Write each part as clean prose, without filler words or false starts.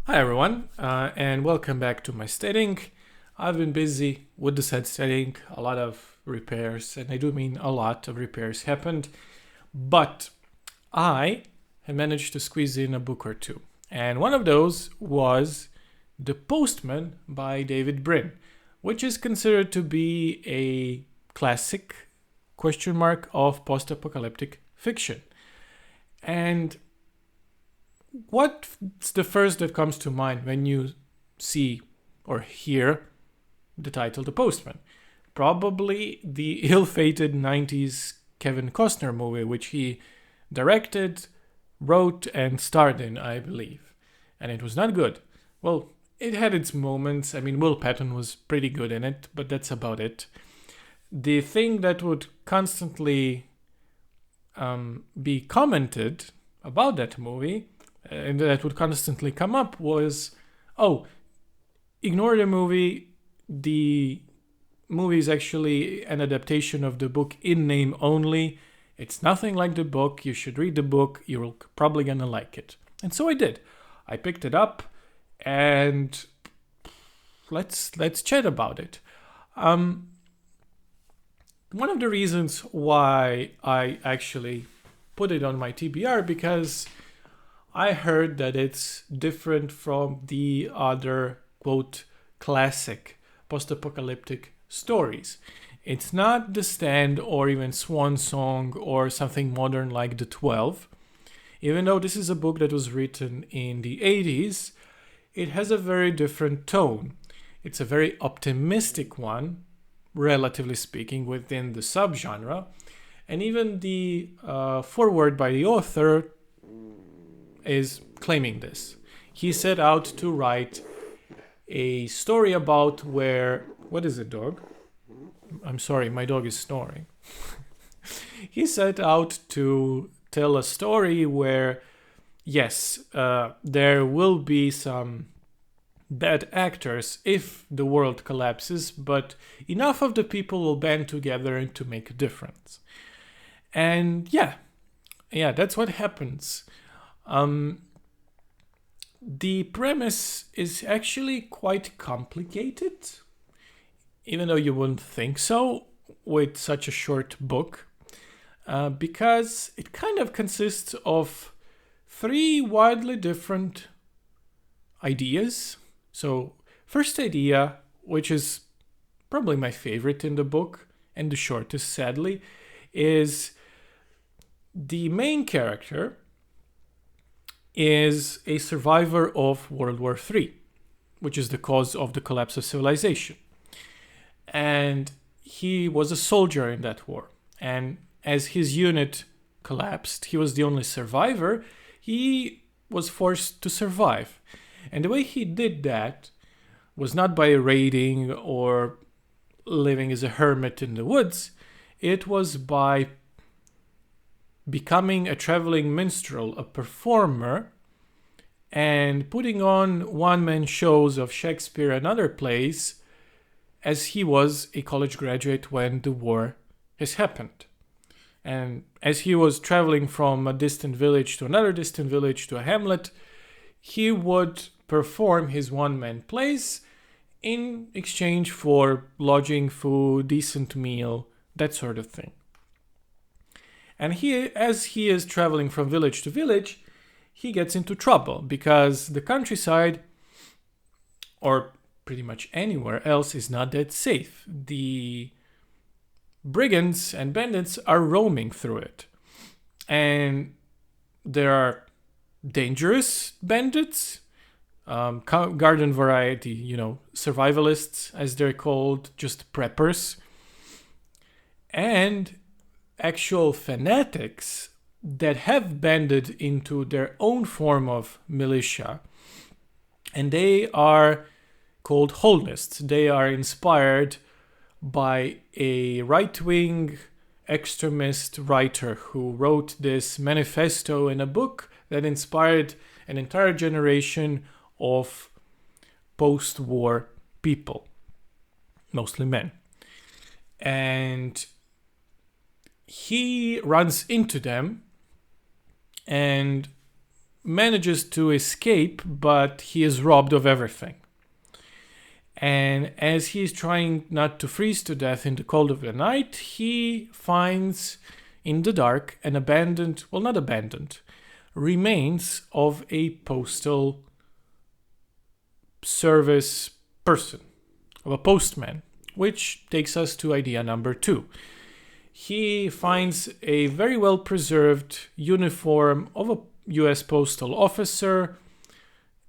Hi everyone, and welcome back to my setting. I've been busy with the set setting, a lot of repairs, and I do mean a lot of repairs happened, but I have managed to squeeze in a book or two. And one of those was The Postman by David Brin, which is considered to be a classic of post-apocalyptic fiction. And what's the first that comes to mind when you see or hear the title The Postman? Probably the ill-fated 90s Kevin Costner movie, which he directed, wrote, and starred in, I believe. And it was not good. Well, it had its moments. I mean, Will Patton was pretty good in it, but that's about it. The thing that would constantly be commented about that movie and that would constantly come up was, oh, ignore the movie. The movie is actually an adaptation of the book in name only. It's nothing like the book. You should read the book. You're probably gonna like it. And so I did. I picked it up, and let's chat about it. One of the reasons why I actually put it on my TBR because I heard that it's different from the other, quote, classic post-apocalyptic stories. It's not The Stand or even Swan Song or something modern like The 12. Even though this is a book that was written in the 80s, it has a very different tone. It's a very optimistic one, relatively speaking, within the subgenre. And even the foreword by the author is claiming this. He set out to write a story about where... What is it, dog? I'm sorry, my dog is snoring. He set out to tell a story where, yes, there will be some bad actors if the world collapses, but enough of the people will band together to make a difference. And yeah, that's what happens. The premise is actually quite complicated, even though you wouldn't think so with such a short book, because it kind of consists of three wildly different ideas. So, first idea, which is probably my favorite in the book and the shortest, sadly, is the main character is a survivor of World War III, which is the cause of the collapse of civilization. And he was a soldier in that war. And as his unit collapsed, he was the only survivor, he was forced to survive. And the way he did that was not by raiding or living as a hermit in the woods. It was by becoming a traveling minstrel, a performer, and putting on one-man shows of Shakespeare and other plays, as he was a college graduate when the war has happened. And as he was traveling from a distant village to another distant village to a hamlet, he would perform his one-man plays in exchange for lodging, food, decent meal, that sort of thing. And as he is traveling from village to village, he gets into trouble because the countryside, or pretty much anywhere else, is not that safe. The brigands and bandits are roaming through it. And there are dangerous bandits, garden variety, survivalists, as they're called, just preppers, and actual fanatics that have banded into their own form of militia, and they are called Holnists. They are inspired by a right-wing extremist writer who wrote this manifesto in a book that inspired an entire generation of post-war people, mostly men. And he runs into them and manages to escape, but he is robbed of everything. And as he is trying not to freeze to death in the cold of the night, he finds in the dark an remains of a postal service person, of a postman, which takes us to idea number 2. He finds a very well preserved uniform of a US postal officer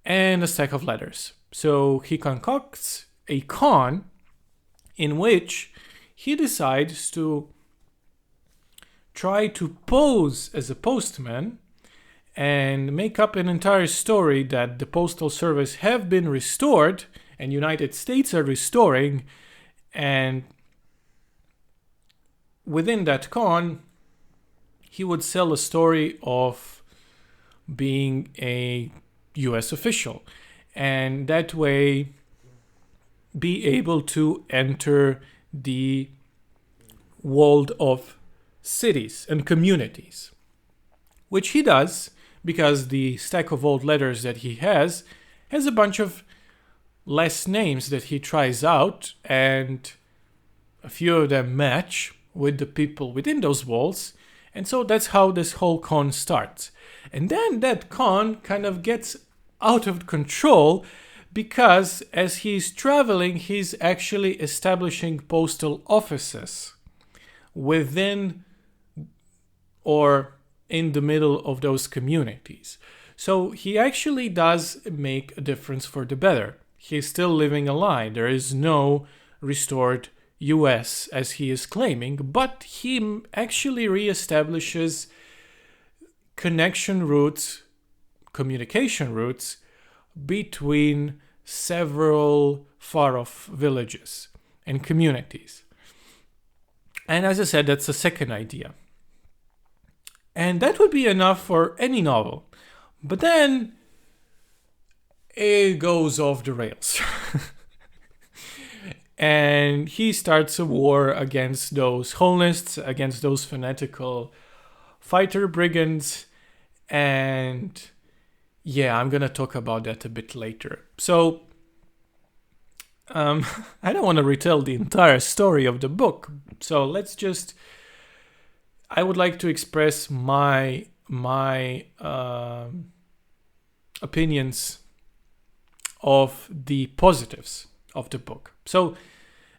and a stack of letters. So he concocts a con in which he decides to try to pose as a postman and make up an entire story that the postal service have been restored and United States are restoring, and within that con he would sell a story of being a US official, and that way be able to enter the world of cities and communities, which he does because the stack of old letters that he has a bunch of last names that he tries out, and a few of them match with the people within those walls, and so that's how this whole con starts. And then that con kind of gets out of control because as he's traveling, he's actually establishing postal offices within or in the middle of those communities. So he actually does make a difference for the better. He's still living a lie. There is no restored US as he is claiming, but he actually reestablishes connection routes, communication routes between several far-off villages and communities. And as I said, that's the second idea. And that would be enough for any novel. But then it goes off the rails. And he starts a war against those Holnists, against those fanatical fighter brigands. And yeah, I'm going to talk about that a bit later. So I don't want to retell the entire story of the book. So I would like to express my opinions of the positives of the book. So,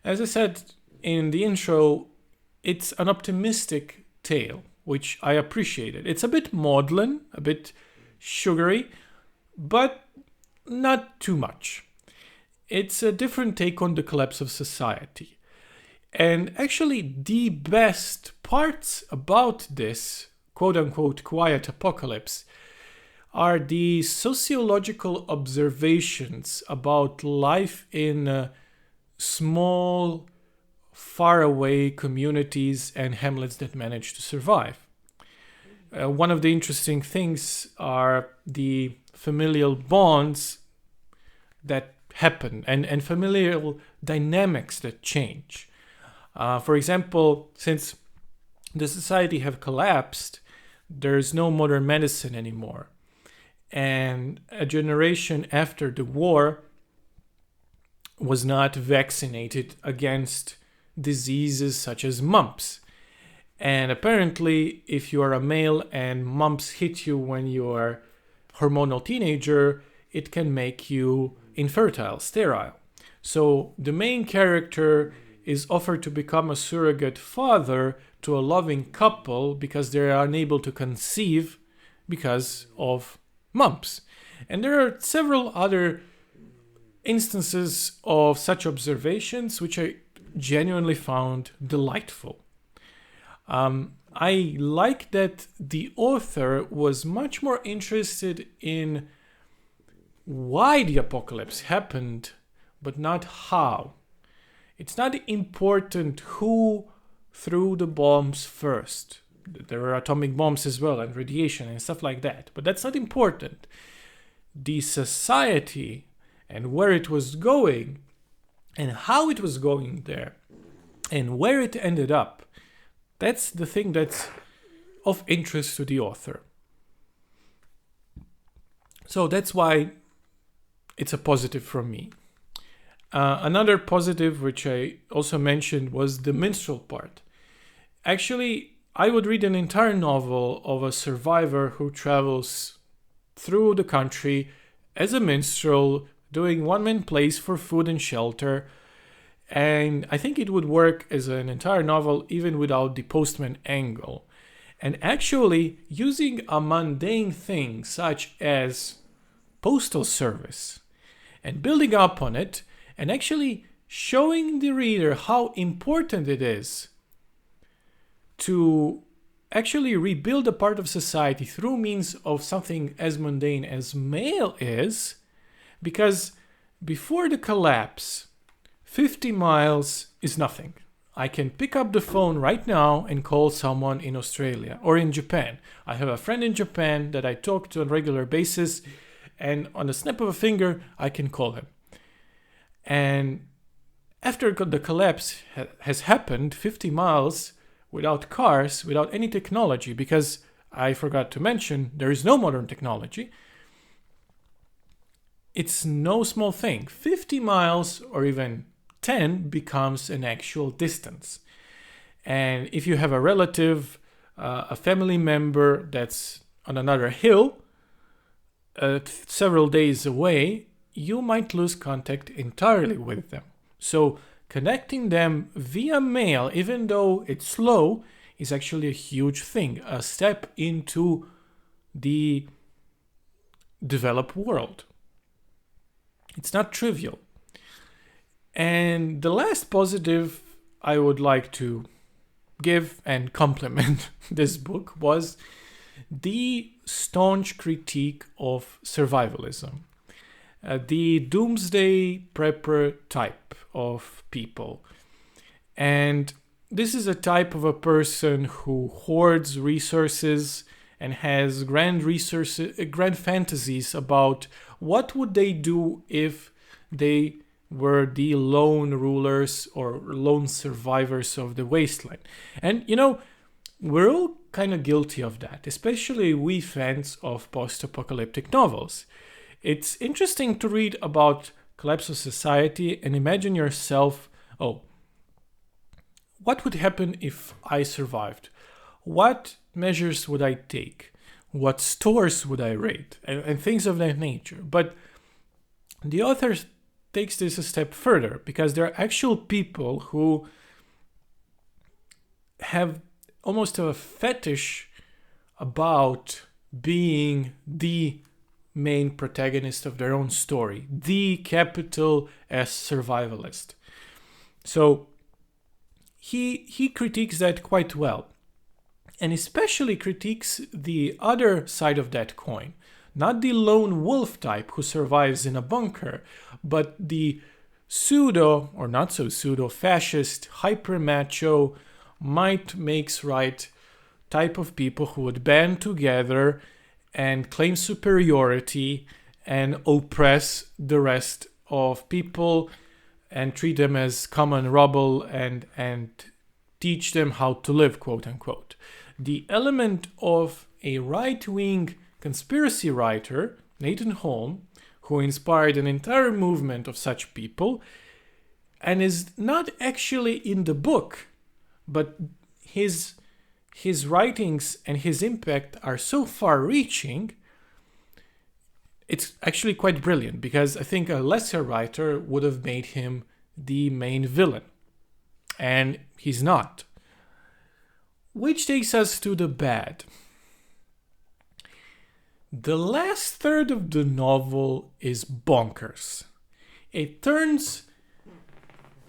as I said in the intro, it's an optimistic tale, which I appreciated. It's a bit maudlin, a bit sugary, but not too much. It's a different take on the collapse of society. And actually, the best parts about this quote-unquote quiet apocalypse are the sociological observations about life in small, faraway communities and hamlets that manage to survive. One of the interesting things are the familial bonds that happen and familial dynamics that change. For example, since the society have collapsed, there's no modern medicine anymore. And a generation after the war was not vaccinated against diseases such as mumps. And apparently, if you are a male and mumps hit you when you are a hormonal teenager, it can make you infertile, sterile. So the main character is offered to become a surrogate father to a loving couple because they are unable to conceive because of mumps. And there are several other instances of such observations which I genuinely found delightful. I like that the author was much more interested in why the apocalypse happened, but not how. It's not important who threw the bombs first. There are atomic bombs as well and radiation and stuff like that, but that's not important. The society and where it was going and how it was going there and where it ended up, that's the thing that's of interest to the author. So that's why it's a positive from me. Another positive, which I also mentioned, was the minstrel part. Actually, I would read an entire novel of a survivor who travels through the country as a minstrel, doing one-man plays for food and shelter. And I think it would work as an entire novel even without the Postman angle. And actually, using a mundane thing such as postal service and building up on it, and actually showing the reader how important it is to actually rebuild a part of society through means of something as mundane as mail is, because before the collapse, 50 miles is nothing. I can pick up the phone right now and call someone in Australia or in Japan. I have a friend in Japan that I talk to on a regular basis, and on a snap of a finger, I can call him. And after the collapse has happened, 50 miles without cars, without any technology, because I forgot to mention, there is no modern technology. It's no small thing. 50 miles or even 10 becomes an actual distance. And if you have a relative, a family member that's on another hill, several days away, you might lose contact entirely with them. So connecting them via mail, even though it's slow, is actually a huge thing, a step into the developed world. It's not trivial. And the last positive I would like to give and compliment this book was the staunch critique of survivalism. The doomsday prepper type of people. And this is a type of a person who hoards resources and has grand fantasies about what would they do if they were the lone rulers or lone survivors of the wasteland. And we're all kind of guilty of that, especially we fans of post-apocalyptic novels. It's interesting to read about collapse of society and imagine yourself, what would happen if I survived? What measures would I take? What stores would I raid? And things of that nature. But the author takes this a step further, because there are actual people who have almost a fetish about being the main protagonist of their own story, the capital S survivalist. So he critiques that quite well, and especially critiques the other side of that coin. Not the lone wolf type who survives in a bunker, but the pseudo, or not so pseudo, fascist, hyper-macho, might makes right type of people who would band together and claim superiority and oppress the rest of people and treat them as common rubble and teach them how to live, quote unquote. The element of a right-wing conspiracy writer, Nathan Holm, who inspired an entire movement of such people and is not actually in the book, but his writings and his impact are so far-reaching, it's actually quite brilliant, because I think a lesser writer would have made him the main villain, and he's not. Which takes us to the bad. The last third of the novel is bonkers. It turns,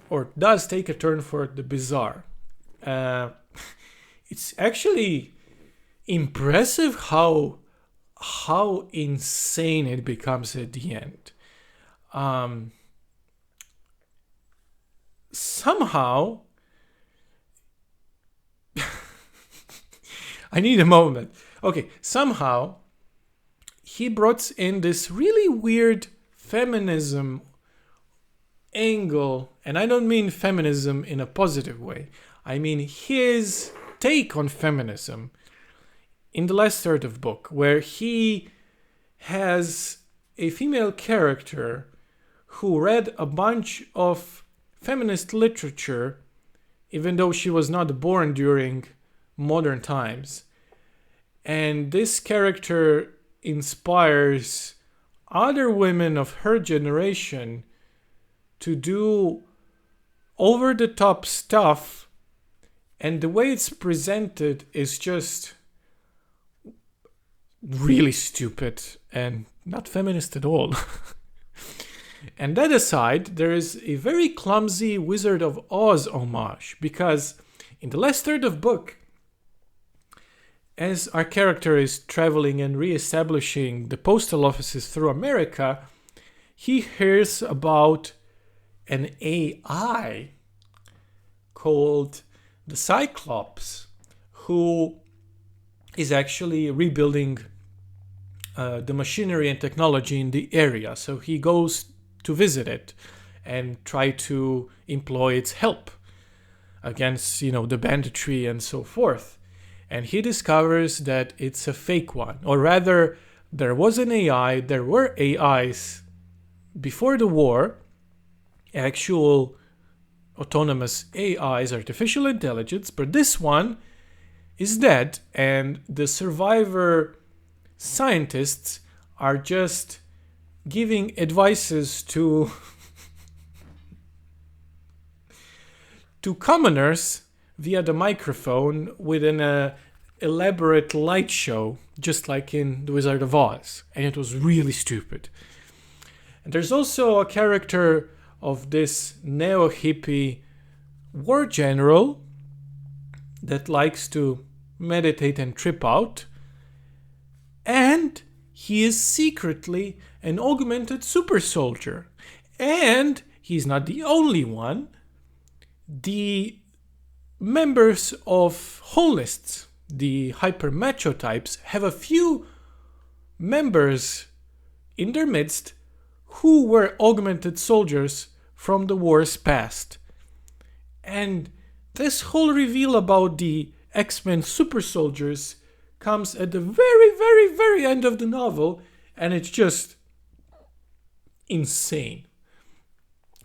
or does take a turn for the bizarre. It's actually impressive how insane it becomes at the end. Somehow, I need a moment. Okay, somehow he brought in this really weird feminism angle, and I don't mean feminism in a positive way. I mean his take on feminism in the last third of the book, where he has a female character who read a bunch of feminist literature, even though she was not born during modern times. And this character inspires other women of her generation to do over-the-top stuff, and the way it's presented is just really stupid and not feminist at all. And that aside, there is a very clumsy Wizard of Oz homage, because in the last third of book, as our character is traveling and re-establishing the postal offices through America, he hears about an AI called the Cyclops, who is actually rebuilding the machinery and technology in the area. So he goes to visit it and try to employ its help against, the banditry and so forth. And he discovers that it's a fake one. Or rather, there was an AI, there were AIs before the war, actual autonomous AIs, artificial intelligence, but this one is dead, and the survivor scientists are just giving advices to commoners via the microphone with an elaborate light show, just like in The Wizard of Oz. And it was really stupid. And there's also a character of this neo-hippie war general that likes to meditate and trip out. And he is secretly an augmented super soldier. And he's not the only one. The members of Holists, the hyper macho types, have a few members in their midst who were augmented soldiers from the war's past. And this whole reveal about the X-Men super soldiers comes at the very, very, very end of the novel, and it's just insane.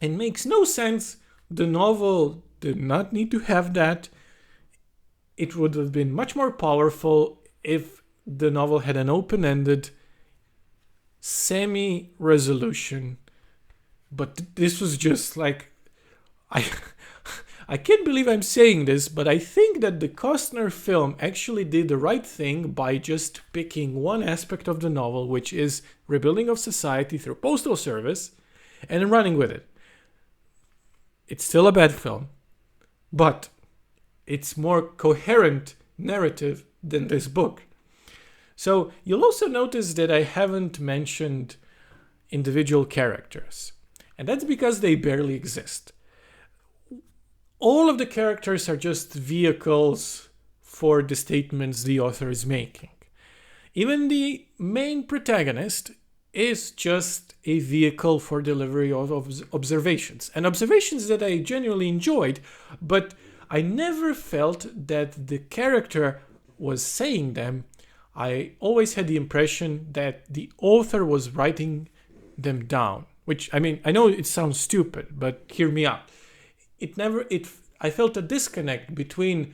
It makes no sense. The novel did not need to have that. It would have been much more powerful if the novel had an open-ended semi-resolution. But this was just like... I can't believe I'm saying this, but I think that the Costner film actually did the right thing by just picking one aspect of the novel, which is rebuilding of society through postal service, and running with it. It's still a bad film, but it's more coherent narrative than this book. So you'll also notice that I haven't mentioned individual characters, and that's because they barely exist. All of the characters are just vehicles for the statements the author is making. Even the main protagonist is just a vehicle for delivery of observations. And observations that I genuinely enjoyed, but I never felt that the character was saying them. I always had the impression that the author was writing them down. Which, I know it sounds stupid, but hear me out. I felt a disconnect between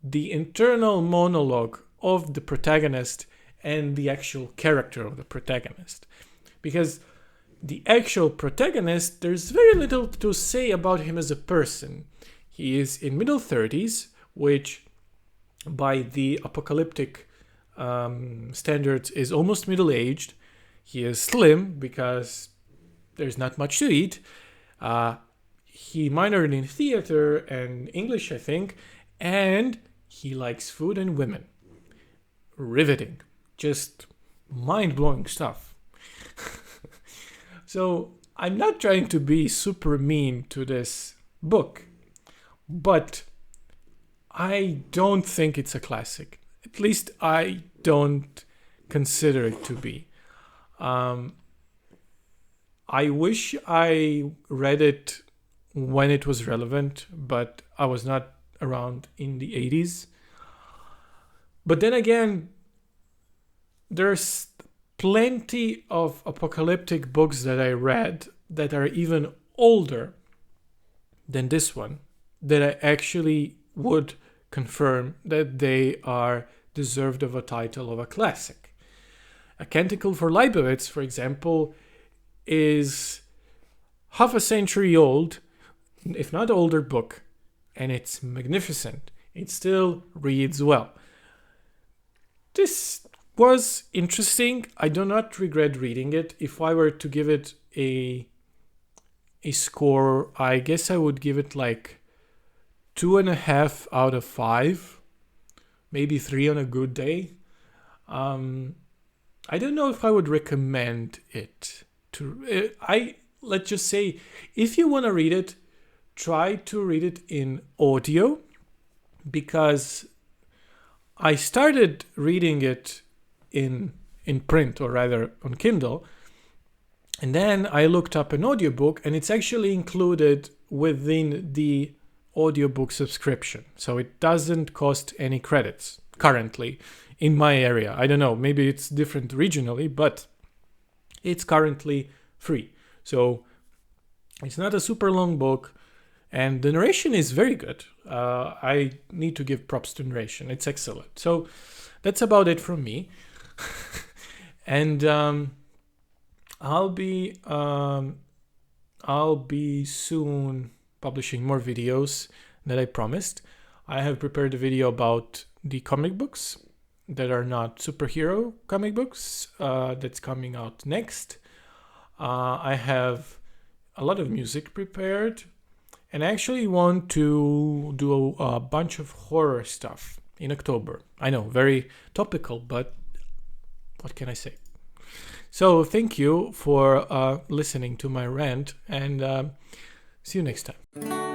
the internal monologue of the protagonist and the actual character of the protagonist. Because the actual protagonist, there's very little to say about him as a person. He is in middle 30s, which by the apocalyptic standards is almost middle-aged. He is slim because there's not much to eat. He minored in theater and English, I think, and he likes food and women. Riveting. Just mind-blowing stuff. So I'm not trying to be super mean to this book, but I don't think it's a classic. At least I don't consider it to be. I wish I read it when it was relevant, but I was not around in the 80s. But then again, there's plenty of apocalyptic books that I read that are even older than this one that I actually would confirm that they are deserved of a title of a classic. A Canticle for Leibowitz, for example, is half a century old, if not older book, and it's magnificent. It still reads well. This was interesting. I do not regret reading it. If I were to give it a score, I guess I would give it like 2.5 out of 5, maybe 3 on a good day. I don't know if I would recommend it to. Let's just say, if you want to read it, try to read it in audio, because I started reading it in print, or rather on Kindle, and then I looked up an audiobook, and it's actually included within the audiobook subscription, so it doesn't cost any credits currently in my area. I don't know, maybe it's different regionally, but it's currently free. So it's not a super long book, and the narration is very good. I need to give props to narration. It's excellent. So that's about it from me. And I'll be soon publishing more videos that I promised. I have prepared a video about the comic books that are not superhero comic books that's coming out next. I have a lot of music prepared, and I actually want to do a bunch of horror stuff in October. I know, very topical, but what can I say? So thank you for listening to my rant, and see you next time.